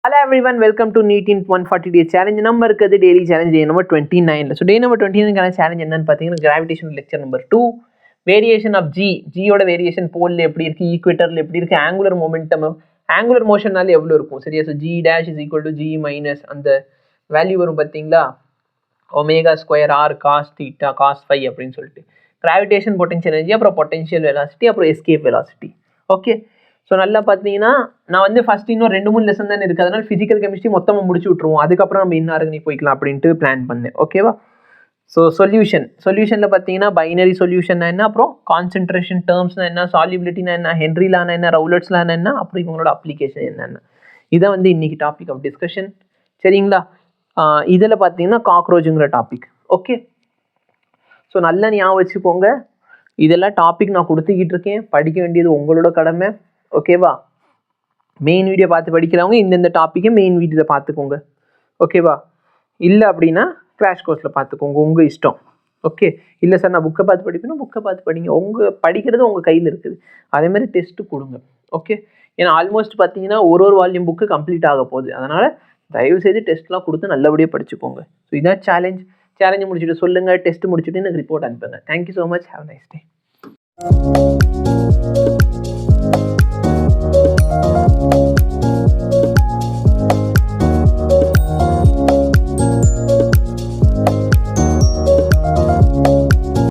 Hello everyone, welcome to NEET in 140 days challenge. நம்ம இருக்குது daily challenge day number 29. So day number 29 challenge என்னன்னு பார்த்தீங்கன்னா gravitation lecture number 2, variation of ஜியோட variation போலில் எப்படி இருக்குது, ஈக்குவேட்டரில் எப்படி இருக்குது, ஆங்குலர் மொமெண்டம் ஆங்குலர் மோஷன்னால எவ்வளோ இருக்கும் சரியா. So G dash is equal to G minus அந்த வேல்யூ வரும் பார்த்தீங்களா, omega square R cos theta cos phi அப்படின்னு சொல்லிட்டு கிராவிடேஷன் பொட்டன்ஷியல் எனர்ஜி, அப்புறம் பொட்டன்ஷியல் வெலாசிட்டி, அப்புறம் எஸ்கேப் வெலாசிட்டி. ஓகே, ஸோ நல்லா பார்த்தீங்கன்னா நான் வந்து ஃபஸ்ட் இன்னும் 2-3 லெசன் தானே இருக்குது, அதனால் ஃபிசிக்கல் கெமிஸ்ட்ரி மொத்தமாக முடிச்சு விட்ருவோம், அதுக்கப்புறம் நம்ம இன்னாருக்கு போய்க்கலாம் அப்படின்ட்டு பிளான் பண்ணேன். ஓகேவா. ஸோ சொல்யூஷனில் பார்த்தீங்கன்னா பைனரி சொல்யூஷன் என்ன, அப்புறம் கான்சென்ட்ரேஷன் டேர்ம்ஸ்னா என்ன, சால்யூபிலிட்டினா என்ன, ஹென்ரிலான என்ன, ரவுலட்ஸ்லான என்ன, அப்புறம் இவங்களோட அப்ளிகேஷன் என்னென்ன, இதான் வந்து இன்னைக்கு டாபிக் ஆஃப் டிஸ்கஷன் சரிங்களா. இதில் பார்த்தீங்கன்னா காக்ரோச்சுங்கிற டாபிக். ஓகே, ஸோ நல்லா ஞாபகம் வச்சுக்கோங்க, இதெல்லாம் டாபிக் நான் கொடுத்துக்கிட்டு இருக்கேன், படிக்க வேண்டியது உங்களோட கடமை. ஓகேவா. மெயின் வீடியோ பார்த்து படிக்கிறவங்க இந்தந்த டாப்பிக்கை மெயின் வீடியோவில் பார்த்துக்கோங்க. ஓகேவா. இல்லை அப்படின்னா கிராஷ் கோர்ஸில் பார்த்துக்கோங்க, உங்கள் இஷ்டம். ஓகே, இல்லை சார் நான் புக்கை பார்த்து படிப்பேன்னா புக்கை பார்த்து படிங்க, உங்கள் படிக்கிறது உங்கள் கையில் இருக்குது. அதேமாதிரி டெஸ்ட்டு கொடுங்க. ஓகே, ஏன்னா ஆல்மோஸ்ட் பார்த்தீங்கன்னா ஒரு வால்யூம் புக்கு கம்ப்ளீட் ஆக போகுது, அதனால் தயவுசெய்து டெஸ்ட்லாம் கொடுத்து நல்லபடியாக படிச்சுக்கோங்க. ஸோ இதான் சேலஞ்சு முடிச்சுட்டு சொல்லுங்கள், டெஸ்ட் முடிச்சுட்டு எனக்கு ரிப்போர்ட் அனுப்புங்க. Thank you so much, have nice day.